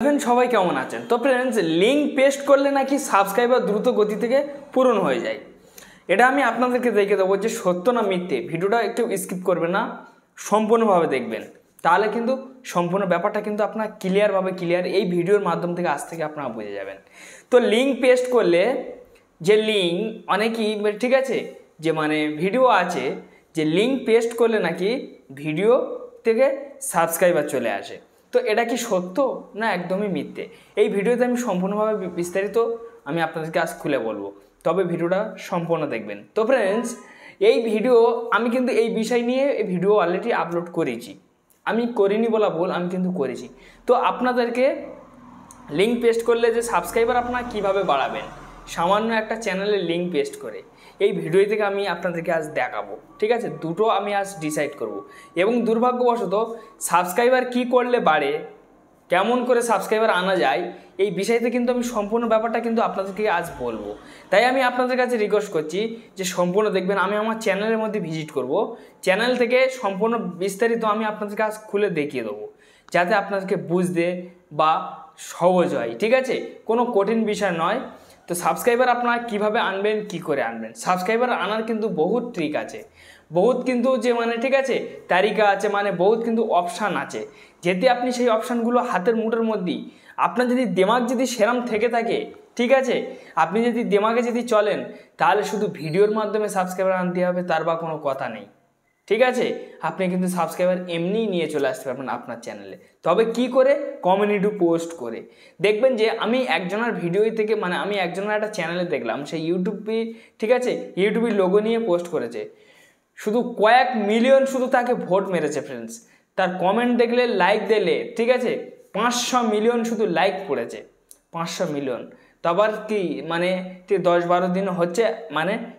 সবাই কেমন আছেন? তো ফ্রেন্ডস, লিঙ্ক পেস্ট করলে নাকি সাবস্ক্রাইবার দ্রুত গতি থেকে পূরণ হয়ে যায়। এটা আমি আপনাদেরকে দেখে দেবো যে সত্য না মিথ্যে। ভিডিওটা একটু স্কিপ করবেন না, সম্পূর্ণভাবে দেখবেন, তাহলে কিন্তু সম্পূর্ণ ব্যাপারটা কিন্তু আপনার ক্লিয়ার এই ভিডিওর মাধ্যম থেকে আজ থেকে আপনারা বুঝে যাবেন। তো লিঙ্ক পেস্ট করলে যে লিঙ্ক অনেকেই ঠিক আছে যে ভিডিও আছে যে লিঙ্ক পেস্ট করলে নাকি ভিডিও থেকে সাবস্ক্রাইবার চলে আসে। তো এটা কি সত্য না একদমই মিথ্যে, এই ভিডিওতে আমি সম্পূর্ণভাবে বিস্তারিত আমি আপনাদেরকে আজ খুলে বলবো, তবে ভিডিওটা সম্পূর্ণ দেখবেন। তো ফ্রেন্ডস, এই ভিডিও আমি কিন্তু এই বিষয় নিয়ে এই ভিডিও অলরেডি আপলোড করেছি, আমি করিনি বলা ভুল, আমি কিন্তু করেছি। তো আপনাদেরকে লিঙ্ক পেস্ট করলে যে সাবস্ক্রাইবার আপনারা কীভাবে বাড়াবেন সামান্য একটা চ্যানেলে লিঙ্ক পেস্ট করে, এই ভিডিও থেকে আমি আপনাদেরকে আজ দেখাবো। ঠিক আছে, দুটো আমি আজ ডিসাইড করব। এবং দুর্ভাগ্যবশত সাবস্ক্রাইবার কি করলে বাড়ে, কেমন করে সাবস্ক্রাইবার আনা যায়, এই বিষয়তে কিন্তু আমি সম্পূর্ণ ব্যাপারটা কিন্তু আপনাদেরকে আজ বলবো। তাই আমি আপনাদের কাছে রিকোয়েস্ট করছি যে সম্পূর্ণ দেখবেন। আমি আমার চ্যানেলের মধ্যে ভিজিট করব, চ্যানেল থেকে সম্পূর্ণ বিস্তারিত আমি আপনাদেরকে আজ খুলে দেখিয়ে দেবো, যাতে আপনাদেরকে বুঝতে বা সহজ হয়। ঠিক আছে, কোনো কঠিন বিষয় নয়। তো সাবস্ক্রাইবার আপনারা কীভাবে আনবেন, কি করে আনবেন, সাবস্ক্রাইবার আনার কিন্তু বহুত ট্রিক আছে, বহুত কিন্তু যে ঠিক আছে তালিকা আছে, বহুত কিন্তু অপশান আছে, যেতে আপনি সেই অপশানগুলো হাতের মুঠোর মধ্যেই, আপনার যদি দিমাগ যদি সেরম থেকে থাকে, ঠিক আছে, আপনি যদি দিমাগে যদি চলেন, তাহলে শুধু ভিডিওর মাধ্যমে সাবস্ক্রাইবার আনতে হবে, তার বা কোনো কথা নেই। ঠিক আছে, আপনি কিন্তু সাবস্ক্রাইবার এমনিই নিয়ে চলে আসতে পারবেন আপনার চ্যানেলে। তবে কি করে? কমিউনিটি পোস্ট করে। দেখবেন যে আমি একজনের ভিডিও থেকে আমি একজনের একটা চ্যানেলে দেখলাম, সেই ইউটিউবে, ঠিক আছে, ইউটিউবের লোগো নিয়ে পোস্ট করেছে, শুধু কয়েক মিলিয়ন শুধু তাকে ভোট মেরেছে ফ্রেন্ডস। তার কমেন্ট দেখলে, লাইক দিলে, ঠিক আছে, 500 মিলিয়ন শুধু লাইক পড়েছে, 500 মিলিয়ন। তারপর কি 10-12 দিন হচ্ছে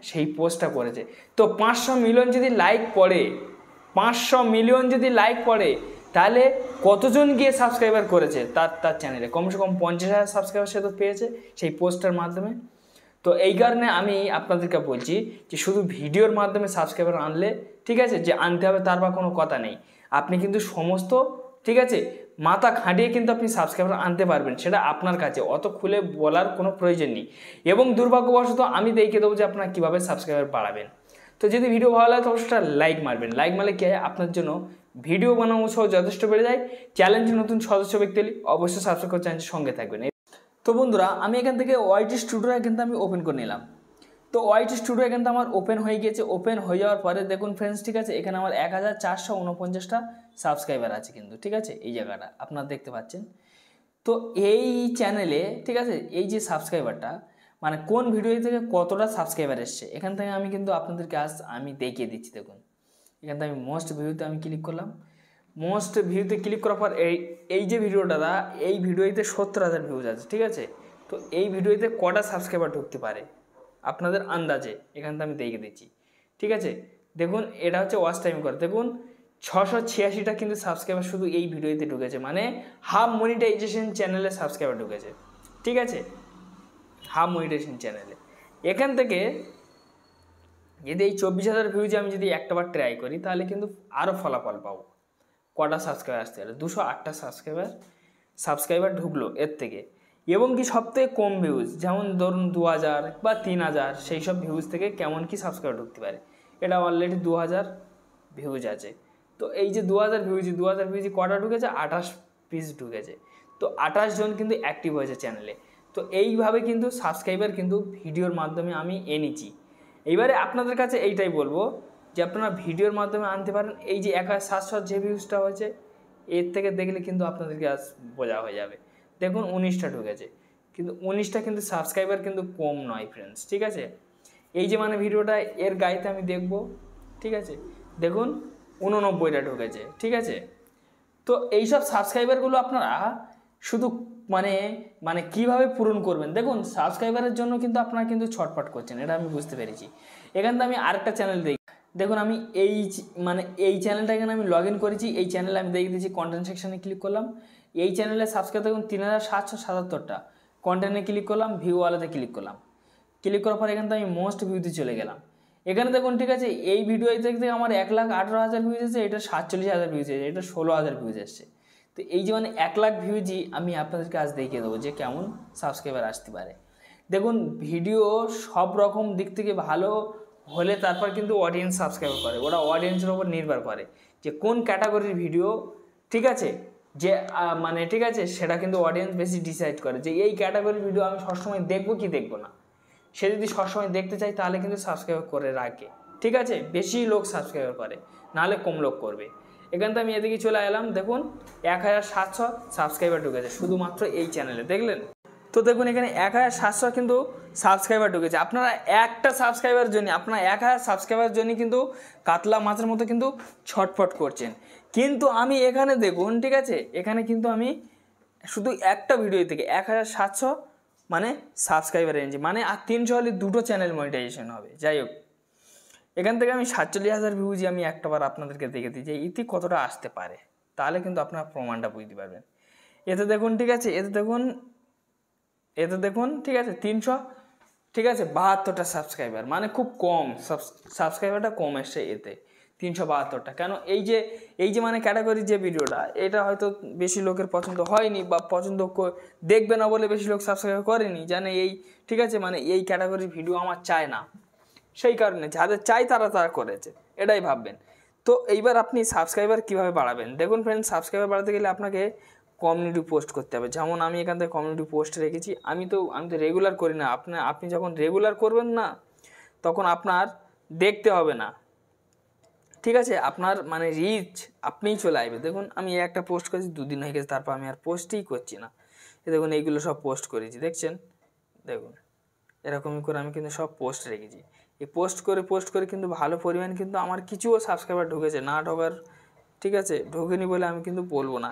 সেই পোস্টটা করেছে। তো 500 মিলিয়ন যদি লাইক পড়ে, 500 মিলিয়ন যদি লাইক পড়ে, তাহলে কতজন গিয়ে সাবস্ক্রাইবার করেছে তার চ্যানেলে? কমসে কম 50,000 সাবস্ক্রাইবার সে তো পেয়েছে সেই পোস্টের মাধ্যমে। তো এই কারণে আমি আপনাদেরকে বলছি যে শুধু ভিডিওর মাধ্যমে সাবস্ক্রাইবার আনলে, ঠিক আছে, যে আনতে হবে তার বা কোনো কথা নেই। আপনি কিন্তু সমস্ত, ঠিক আছে, মাথা খাটিয়ে কিন্তু আপনি সাবস্ক্রাইবার আনতে পারবেন, সেটা আপনার কাছে, অত খুলে বলার কোনো প্রয়োজন নেই। এবং দুর্ভাগ্যবশত আমি দেখিয়ে দেবো যে আপনারা কীভাবে সাবস্ক্রাইবার বাড়াবেন। তো যদি ভিডিও ভালো লাগে তো অবশ্যই লাইক মারবেন। লাইক মারলে কি হয়, আপনার জন্য ভিডিও বানানো সহ যথেষ্ট বেড়ে যায়। চ্যানেলটি নতুন সদস্য ব্যক্তি হলে অবশ্যই সাবস্ক্রাইব করে চ্যানেলটির সঙ্গে থাকবেন। তো বন্ধুরা, আমি এখান থেকে ওয়াইটি স্টুডিও কিন্তু আমি ওপেন করে নিলাম। তো ওয়াইটি স্টুডিও কিন্তু আমার ওপেন হয়ে গিয়েছে। ওপেন হয়ে যাওয়ার পরে দেখুন ফ্রেন্ডস, ঠিক আছে, এখানে আমার 1449টা সাবস্ক্রাইবার আছে কিন্তু, ঠিক আছে, এই জায়গাটা আপনারা দেখতে পাচ্ছেন। তো এই চ্যানেলে, ঠিক আছে, এই যে সাবস্ক্রাইবারটা কোন ভিডিও থেকে কতটা সাবস্ক্রাইবার এসছে, এখান থেকে আমি কিন্তু আপনাদেরকে আজ আমি দেখিয়ে দিচ্ছি। দেখুন এখান থেকে আমি মোস্ট ভিউতে আমি ক্লিক করলাম। মোস্ট ভিউতে ক্লিক করার পর এই যে ভিডিওটা, এই ভিডিওতে 70,000 ভিউজ আছে, ঠিক আছে। তো এই ভিডিওতে কটা সাবস্ক্রাইবার ঢুকতে পারে আপনাদের আন্দাজে এখান থেকে আমি দেখিয়ে দিচ্ছি, ঠিক আছে। দেখুন এটা হচ্ছে ওয়াচ টাইম করে, দেখুন 686টা কিন্তু সাবস্ক্রাইবার শুধু এই ভিডিওতে ঢুকেছে, হাফ মনিটাইজেশন চ্যানেলে সাবস্ক্রাইবার ঢুকেছে, ঠিক আছে, হাফ মনিটাইজেশন চ্যানেলে। এখান থেকে যদি এই 24,000 ভিউজে আমি যদি একটাবার ট্রাই করি, তাহলে কিন্তু আরও ফলাফল পাবো। কটা সাবস্ক্রাইবার আসতে পারে? 208টা সাবস্ক্রাইবার ঢুকলো এর থেকে। এবং কি সবথেকে কম ভিউজ, যেমন ধরুন 2000 বা 3000, সেই সব ভিউজ থেকে কেমন কি সাবস্ক্রাইবার ঢুকতে পারে? এটা অলরেডি 2000 ভিউজ আছে। তো এই যে 2000 ভিউজে কটা ঢুকেছে? 28 পিস ঢুকেছে। তো 28 জন কিন্তু অ্যাক্টিভ হয়েছে চ্যানেলে। তো এইভাবে কিন্তু সাবস্ক্রাইবার কিন্তু ভিডিওর মাধ্যমে আমি এনেছি। এইবারে আপনাদের কাছে এইটাই বলবো যে আপনারা ভিডিওর মাধ্যমে আনতে পারেন। এই যে 1700 যে ভিউজটা হয়েছে, এর থেকে দেখলে কিন্তু আপনাদেরকে আজ বোঝা হয়ে যাবে। দেখুন 19টা ঢুকেছে, কিন্তু 19টা কিন্তু সাবস্ক্রাইবার কিন্তু কম নয় ফ্রেন্ডস, ঠিক আছে। এই যে ভিডিওটা এর গাইতে আমি দেখব, ঠিক আছে, দেখুন 89টা ঢুকেছে, ঠিক আছে। তো এইসব সাবস্ক্রাইবারগুলো আপনারা শুধু কিভাবে পূরণ করবেন? দেখুন সাবস্ক্রাইবারের জন্য কিন্তু আপনারা কিন্তু ছটফট করছেন, এটা আমি বুঝতে পেরেছি। এখান থেকে আমি আরেকটা চ্যানেল দেখুন, আমি এই চ্যানেলটা এখানে আমি লগ ইন করেছি। এই চ্যানেলে আমি দেখে দিয়েছি, কন্টেন্ট সেকশানে ক্লিক করলাম। এই চ্যানেলে সাবস্ক্রাইব দেখুন 3777টা। কন্টেন্টে ক্লিক করলাম, ভিউ ওয়ালাতে ক্লিক করলাম। ক্লিক করার পর এখান থেকে আমি মোস্ট ভিউতে চলে গেলাম। এখানে দেখুন, ঠিক আছে, এই ভিডিও থেকে আমার 1,18,000 ভিউজ এসেছে, এটা 47,000 ভিউজ এসেছে, এটা 16,000 ভিউজ এসছে। তো তো এই যে মানে 1 লাখ ভিউজই আমি আপনাদেরকে আজ দেখিয়ে দেবো যে কেমন সাবস্ক্রাইবার আসতে পারে। দেখুন ভিডিও সব রকম দিক থেকে ভালো হলে তারপর কিন্তু অডিয়েন্স সাবস্ক্রাইব করে, ওরা অডিয়েন্সের ওপর নির্ভর করে যে কোন ক্যাটাগরির ভিডিও, ঠিক আছে, যে মানে ঠিক আছে, সেটা কিন্তু অডিয়েন্স বেশি ডিসাইড করে যে এই ক্যাটাগরির ভিডিও আমি সবসময় দেখবো কি দেখবো না। সে যদি সবসময় দেখতে চাই তাহলে কিন্তু সাবস্ক্রাইব করে রাখে, ঠিক আছে, বেশি লোক সাবস্ক্রাইব করে, নাহলে কম লোক করবে। এখান থেকে আমি এদিকে চলে এলাম, দেখুন 1700 সাবস্ক্রাইবার ঢুকেছে শুধুমাত্র এই চ্যানেলে, দেখলেন তো। দেখুন এখানে 1700 কিন্তু সাবস্ক্রাইবার ঢুকেছে। আপনারা একটা সাবস্ক্রাইবার জন্য, আপনারা 1000 সাবস্ক্রাইবার জন্য কিন্তু কাতলা মাছের মতো কিন্তু ছটফট করছেন। কিন্তু আমি এখানে দেখুন, ঠিক আছে, এখানে কিন্তু আমি শুধু একটা ভিডিও থেকে 1700 মানে সাবস্ক্রাইবার এনেছি, মানে আর 300 হলে 2টো চ্যানেল মনিটাইজেশন হবে। যাই হোক, এখান থেকে আমি 47,000 ভিউজ আমি একটাবার আপনাদেরকে দেখে দিই যে ইতি কতটা আসতে পারে, তাহলে কিন্তু আপনারা প্রমাণটা বুঝতে পারবেন। এতে দেখুন, ঠিক আছে, এতে দেখুন ঠিক আছে 300, ঠিক আছে, 72টা সাবস্ক্রাইবার, মানে খুব কম সাবস্ক্রাইবারটা কম এসছে এতে 372টা। কেন এই যে মানে ক্যাটাগরি যে ভিডিওটা, এটা হয়তো বেশি লোকের পছন্দ হয়নি বা পছন্দ দেখবে না বলে বেশি লোক সাবস্ক্রাইব করেনি, জানে এই, ঠিক আছে, মানে এই ক্যাটাগরির ভিডিও আমার চায় না, সেই কারণে যাদের চাই তারা করেছে, এটাই ভাববেন। তো এইবার আপনি সাবস্ক্রাইবার কীভাবে বাড়াবেন? দেখুন ফ্রেন্ড, সাবস্ক্রাইবার বাড়াতে গেলে আপনাকে কমিউনিটি পোস্ট করতে হবে। যেমন আমি এখান থেকে কমিউনিটি পোস্ট রেখেছি, আমি তো রেগুলার করি না। আপনি যখন রেগুলার করবেন না, তখন আপনার দেখতে হবে না, ঠিক আছে, আপনার মানে রিচ আপনিই চলে আসবে। দেখুন আমি একটা পোস্ট করেছি, 2 দিন হয়ে গেছে, তারপর আমি আর পোস্টই করছি না। দেখুন এইগুলো সব পোস্ট করেছি, দেখছেন, দেখুন এরকমই করে আমি কিন্তু সব পোস্ট রেখেছি। এই পোস্ট করে কিন্তু ভালো পরিমাণ কিন্তু আমার কিছুও সাবস্ক্রাইবার ঢুকেছে, না ঢোকার, ঠিক আছে, ঢোকেনি বলে আমি কিন্তু বলবো না,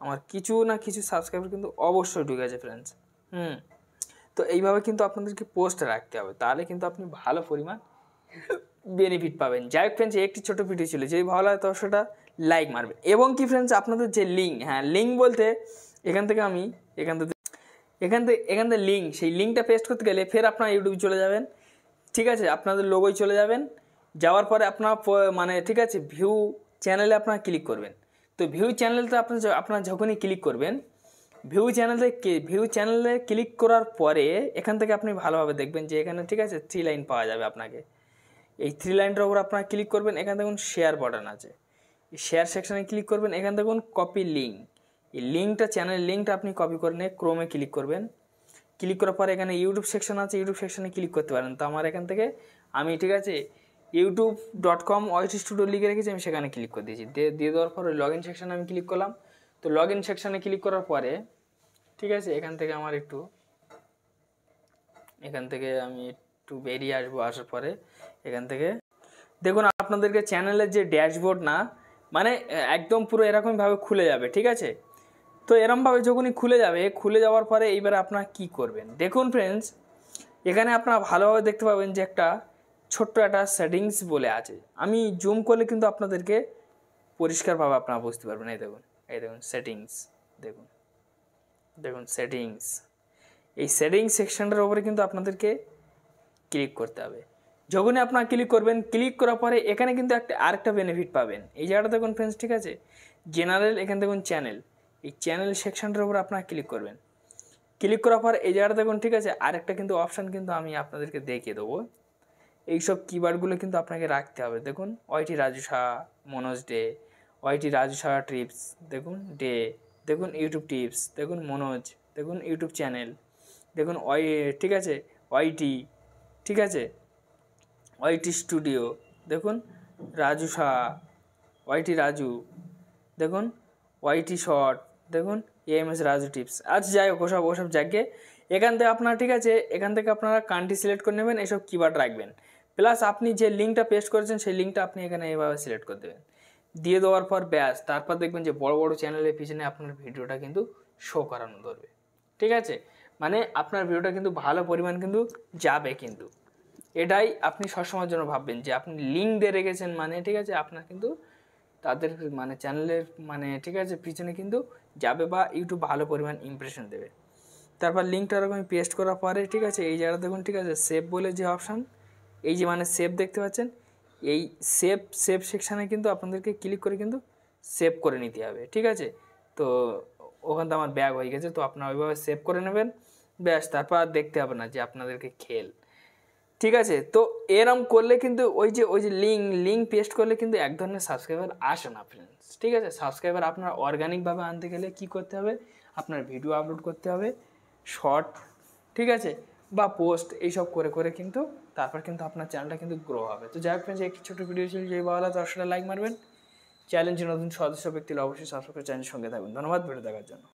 আমার কিছু না কিছু সাবস্ক্রাইবার কিন্তু অবশ্যই ঢুকেছে ফ্রেন্ডস। তো এইভাবে কিন্তু আপনাদেরকে পোস্ট রাখতে হবে, তাহলে কিন্তু আপনি ভালো পরিমাণ বেনিফিট পাবেন। যাই হোক ফ্রেন্ডস, একটি ছোটো ভিডিও ছিল, যদি ভালো হয় তো সেটা লাইক মারবেন। এবং কি ফ্রেন্ডস, আপনাদের যে লিঙ্ক, হ্যাঁ লিঙ্ক বলতে এখান থেকে লিঙ্ক, সেই লিঙ্কটা পেস্ট করতে গেলে ফের আপনার ইউটিউবে চলে যাবেন, ঠিক আছে, আপনাদের লোগোয় চলে যাবেন, যাওয়ার পরে আপনার মানে ঠিক আছে ভিউ চ্যানেলে আপনারা ক্লিক করবেন। তো ভিউ চ্যানেলটা আপনার যখনই ক্লিক করবেন, ভিউ চ্যানেলে ক্লিক করার পরে এখান থেকে আপনি ভালোভাবে দেখবেন যে এখানে, ঠিক আছে, 3 লাইন পাওয়া যাবে আপনাকে। এই 3 লাইনটার উপর আপনারা ক্লিক করবেন, এখানে দেখুন শেয়ার বাটন আছে, এই শেয়ার সেকশানে ক্লিক করবেন, এখানে দেখুন কপি লিঙ্ক, এই লিঙ্কটা, চ্যানেলের লিঙ্কটা আপনি কপি করে নিয়ে ক্রোমে ক্লিক করবেন। ক্লিক করার পরে এখানে ইউটিউব সেকশন আছে, ইউটিউব সেকশানে ক্লিক করতে পারেন। তো আমার এখান থেকে আমি, ঠিক আছে, youtube.com OIT Studio লিখে রেখেছি, আমি সেখানে ক্লিক করে দিয়েছি। দিয়ে দেওয়ার পরে লগ ইন সেকশানে আমি ক্লিক করলাম। তো লগ ইন সেকশানে ক্লিক করার পরে, ঠিক আছে, এখান থেকে আমি একটু বেরিয়ে আসবো। আসার পরে এখান থেকে দেখুন আপনাদেরকে চ্যানেলের যে ড্যাশবোর্ড না, মানে একদম পুরো এরকমভাবে খুলে যাবে, ঠিক আছে। তো এরমভাবে যখনই খুলে যাওয়ার পরে এইবারে আপনারা কী করবেন? দেখুন ফ্রেন্ডস, এখানে আপনারা ভালোভাবে দেখতে পাবেন যে একটা ছোট্ট একটা সেটিংস বলে আছে। আমি জুম করলে কিন্তু আপনাদেরকে পরিষ্কারভাবে আপনারা বুঝতে পারবেন। এই দেখুন সেটিংস, দেখুন সেটিংস, এই সেটিংস সেকশনটার উপরে কিন্তু আপনাদেরকে ক্লিক করতে হবে। যখনই আপনারা ক্লিক করবেন, ক্লিক করার পরে এখানে কিন্তু আরেকটা বেনিফিট পাবেন। এই জায়গাটা দেখুন ফ্রেন্ডস, ঠিক আছে, জেনারেল, এখানে দেখুন চ্যানেল, এই চ্যানেল সেকশনটার উপর আপনারা ক্লিক করবেন। ক্লিক করার পর এই জায়গাটা দেখুন, ঠিক আছে, আরেকটা কিন্তু অপশান কিন্তু আমি আপনাদেরকে দেখিয়ে দেবো। এইসব কিওয়ার্ডগুলো কিন্তু আপনাকে রাখতে হবে। দেখুন OIT Raju Saha, Manoj day, OIT Raju Saha tips, দেখুন ডে, দেখুন ইউটিউব টিপস, দেখুন মনোজ, দেখুন ইউটিউব চ্যানেল, দেখুন ঠিক আছে OIT, ঠিক আছে, OIT স্টুডিও, দেখুন রাজু সাহা, OIT রাজু, দেখুন OIT শর্ট, দেখুন AMS রাজু টিপস। আচ্ছা যাই হোক, ওসব জায়গায় এখান থেকে আপনারা, ঠিক আছে, এখান থেকে আপনারা কান্ট্রি সিলেক্ট করে নেবেন, এইসব কিওয়ার্ড রাখবেন। প্লাস আপনি যে লিঙ্কটা পেস্ট করেছেন সেই লিঙ্কটা আপনি এখানে এইভাবে সিলেক্ট করে দেবেন। দিয়ে দেওয়ার পর ব্যাস, তারপর দেখবেন যে বড় বড় চ্যানেলের পিছনে আপনার ভিডিওটা কিন্তু শো করানো ধরবে, ঠিক আছে, মানে আপনার ভিডিওটা কিন্তু ভালো পরিমাণ কিন্তু যাবে। কিন্তু এটাই আপনি সবসময়ের জন্য ভাববেন যে আপনি লিঙ্ক দিয়ে রেখেছেন, মানে ঠিক আছে, আপনার কিন্তু তাদের মানে চ্যানেলের মানে ঠিক আছে পিছনে কিন্তু যাবে, বা ইউটিউব ভালো পরিমাণ ইমপ্রেশন দেবে। তারপর লিঙ্কটা এরকম পেস্ট করার পরে, ঠিক আছে, এই জায়গাটা দেখুন, ঠিক আছে, সেভ বলে যে অপশান, এই যে মানে সেভ দেখতে পাচ্ছেন, এই সেভ সেকশানে কিন্তু আপনাদেরকে ক্লিক করে কিন্তু সেভ করে নিতে হবে, ঠিক আছে। তো ওখান থেকে আমার ব্যাগ হয়ে গেছে। তো আপনারা ওইভাবে সেভ করে নেবেন, ব্যাস, তারপর আর দেখতে হবে না যে আপনাদেরকে খেল। ঠিক আছে, তো এরম করলে কিন্তু ওই যে লিঙ্ক পেস্ট করলে কিন্তু এক ধরনের সাবস্ক্রাইবার আসে না ফ্রেন্ডস। ঠিক আছে, সাবস্ক্রাইবার আপনার অর্গানিকভাবে আনতে গেলে কি করতে হবে, আপনার ভিডিও আপলোড করতে হবে, শর্ট, ঠিক আছে, বা পোস্ট, এইসব করে করে কিন্তু তারপর কিন্তু আপনার চ্যানেলটা কিন্তু গ্রো হবে। তো যাই হোক ফ্রেন্ডস, একটি ছোটো ভিডিও ছিল, যে ভালো লাগে তার সাথে লাইক মারবেন। চ্যালেঞ্জের নতুন সদস্য ব্যক্তি অবশ্যই সাবস্ক্রাইব করে চ্যানেলের সঙ্গে থাকবেন। ধন্যবাদ ভিডিও দেখার জন্য।